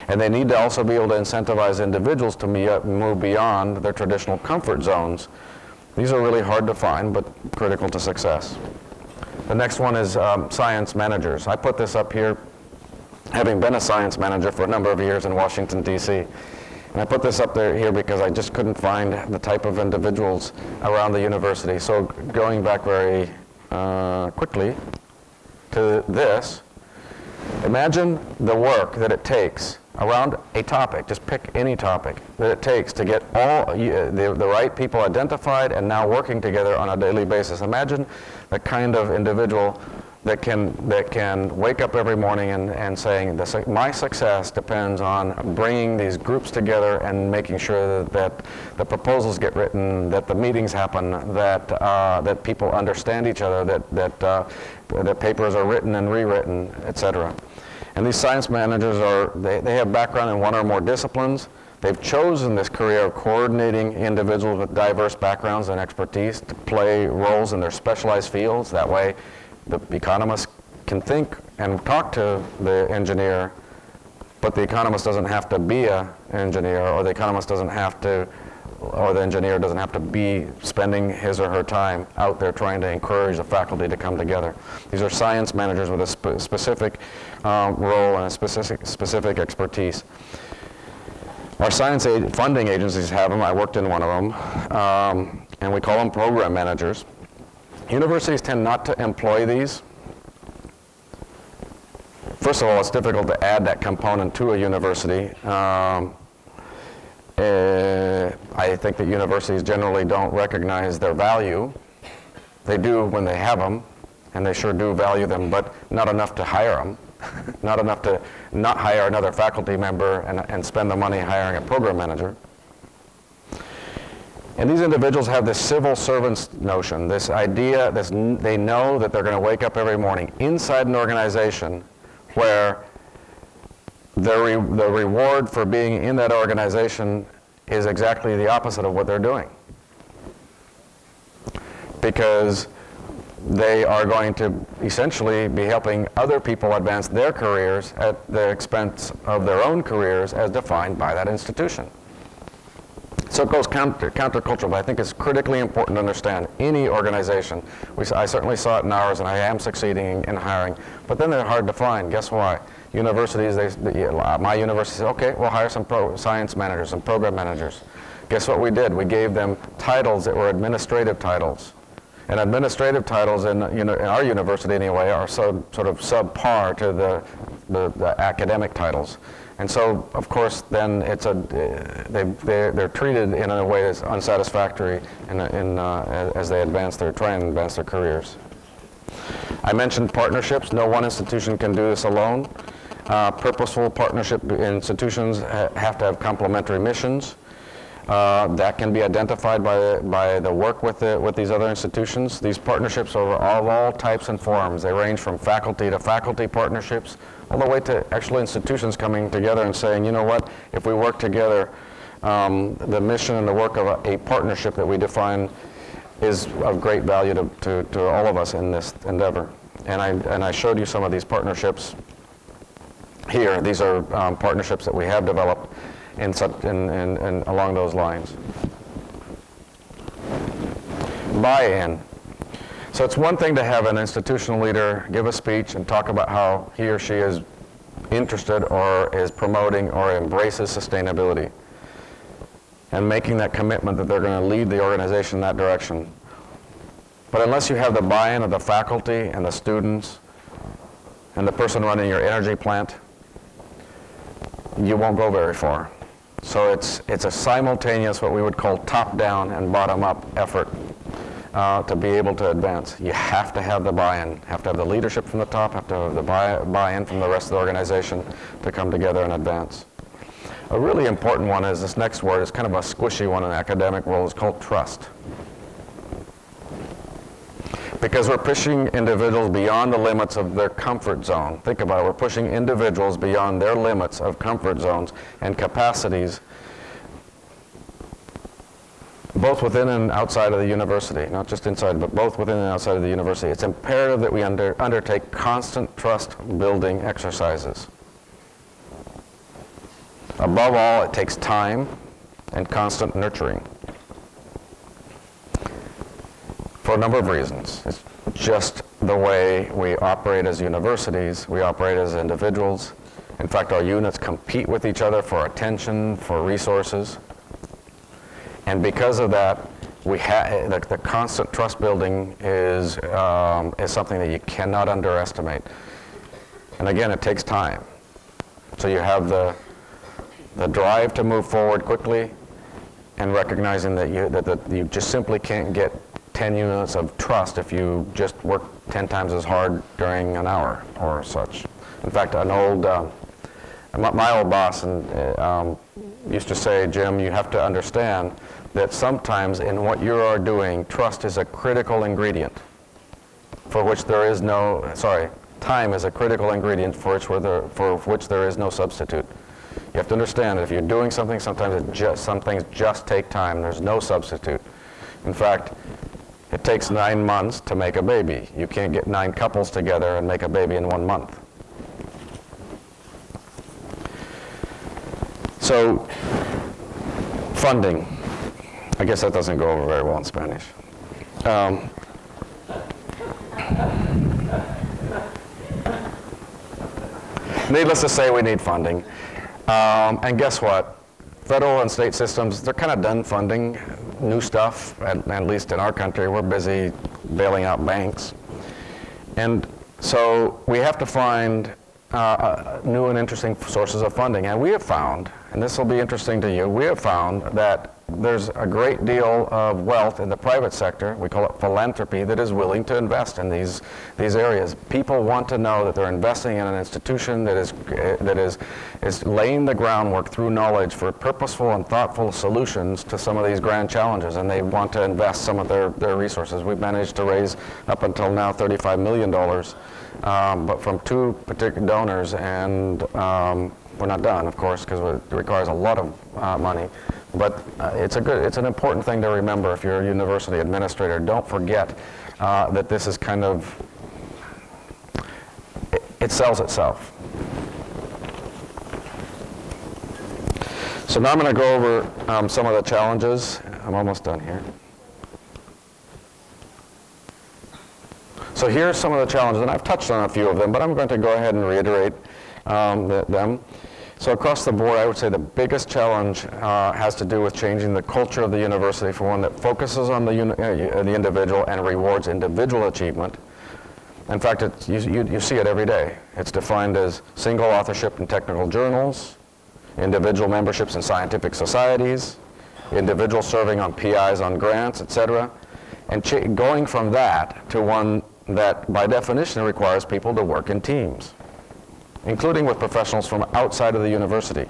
And they need to also be able to incentivize individuals to move beyond their traditional comfort zones. These are really hard to find, but critical to success. The next one is science managers. I put this up here, having been a science manager for a number of years in Washington, D.C. And I put this up there here because I just couldn't find the type of individuals around the university. So going back very quickly to this, imagine the work that it takes around a topic, just pick any topic, that it takes to get all the right people identified and now working together on a daily basis. Imagine the kind of individual that can wake up every morning and saying, my success depends on bringing these groups together and making sure that the proposals get written, that the meetings happen, that people understand each other, that papers are written and rewritten, etc. And these science managers they have background in one or more disciplines. They've chosen this career of coordinating individuals with diverse backgrounds and expertise to play roles in their specialized fields. That way, the economist can think and talk to the engineer, but the economist doesn't have to be an engineer, or the economist doesn't have to, or the engineer doesn't have to be spending his or her time out there trying to encourage the faculty to come together. These are science managers with a specific role and a specific expertise. Our science funding agencies have them. I worked in one of them, and we call them program managers. Universities tend not to employ these. First of all, it's difficult to add that component to a university. I think that universities generally don't recognize their value. They do when they have them, and they sure do value them, but not enough to hire them. Not enough to not hire another faculty member and spend the money hiring a program manager. And these individuals have this civil servants notion, this idea, they know that they're going to wake up every morning inside an organization where the reward for being in that organization is exactly the opposite of what they're doing. Because they are going to essentially be helping other people advance their careers at the expense of their own careers as defined by that institution. So it goes countercultural, but I think it's critically important to understand any organization. I certainly saw it in ours, and I am succeeding in hiring, but then they're hard to find. Guess why? Universities, my university said, okay, we'll hire some science managers and program managers. Guess what we did? We gave them titles that were administrative titles. And administrative titles in our university anyway are sort of subpar to the academic titles. And so, of course, then it's they're treated in a way that's unsatisfactory as they try and advance their careers. I mentioned partnerships. No one institution can do this alone. Purposeful partnership institutions have to have complementary missions. That can be identified by the work with these other institutions. These partnerships are of all types and forms. They range from faculty to faculty partnerships, all the way to actually institutions coming together and saying, you know what, if we work together, the mission and the work of a partnership that we define is of great value to all of us in this endeavor. And I showed you some of these partnerships here. These are partnerships that we have developed along those lines. Buy-in. So it's one thing to have an institutional leader give a speech and talk about how he or she is interested or is promoting or embraces sustainability and making that commitment that they're going to lead the organization in that direction. But unless you have the buy-in of the faculty and the students and the person running your energy plant, you won't go very far. So it's a simultaneous, what we would call top-down and bottom-up effort to be able to advance. You have to have the buy-in, have to have the leadership from the top, have to have the buy-in from the rest of the organization to come together and advance. A really important one is this next word. It's kind of a squishy one in the academic world. It's called trust. Because we're pushing individuals beyond the limits of their comfort zone. Think about it. We're pushing individuals beyond their limits of comfort zones and capacities, both within and outside of the university. Not just inside, but both within and outside of the university. It's imperative that we undertake constant trust-building exercises. Above all, it takes time and constant nurturing for a number of reasons. It's just the way we operate as universities, we operate as individuals. In fact, our units compete with each other for attention, for resources. And because of that, the constant trust building is something that you cannot underestimate. And again, it takes time. So you have the drive to move forward quickly, and recognizing that you just simply can't get 10 units of trust if you just work 10 times as hard during an hour or such. In fact, my old boss used to say, Jim, you have to understand that sometimes in what you are doing, trust is a critical ingredient for which there is no, time is a critical ingredient for which there is no substitute. You have to understand that if you're doing something, sometimes some things just take time. There's no substitute. In fact, it takes 9 months to make a baby. You can't get 9 couples together and make a baby in 1 month. So, funding. I guess that doesn't go over very well in Spanish. Needless to say, we need funding. And guess what? Federal and state systems, they're kind of done funding new stuff, at least in our country. We're busy bailing out banks. And so we have to find new and interesting sources of funding. And we have found, and this will be interesting to you, we have found that there's a great deal of wealth in the private sector, we call it philanthropy, that is willing to invest in these areas. People want to know that they're investing in an institution that is laying the groundwork through knowledge for purposeful and thoughtful solutions to some of these grand challenges, and they want to invest some of their resources. We've managed to raise up until now $35 million, but from 2 particular donors, and we're not done, of course, because it requires a lot of money. But it's an important thing to remember if you're a university administrator. Don't forget that this is kind of, it sells itself. So now I'm going to go over some of the challenges. I'm almost done here. So here's some of the challenges, and I've touched on a few of them, but I'm going to go ahead and reiterate them. So across the board, I would say the biggest challenge has to do with changing the culture of the university, for one that focuses on the individual and rewards individual achievement. In fact, you see it every day. It's defined as single authorship in technical journals, individual memberships in scientific societies, individual serving on PIs on grants, etc. And going from that to one that by definition requires people to work in teams, including with professionals from outside of the university.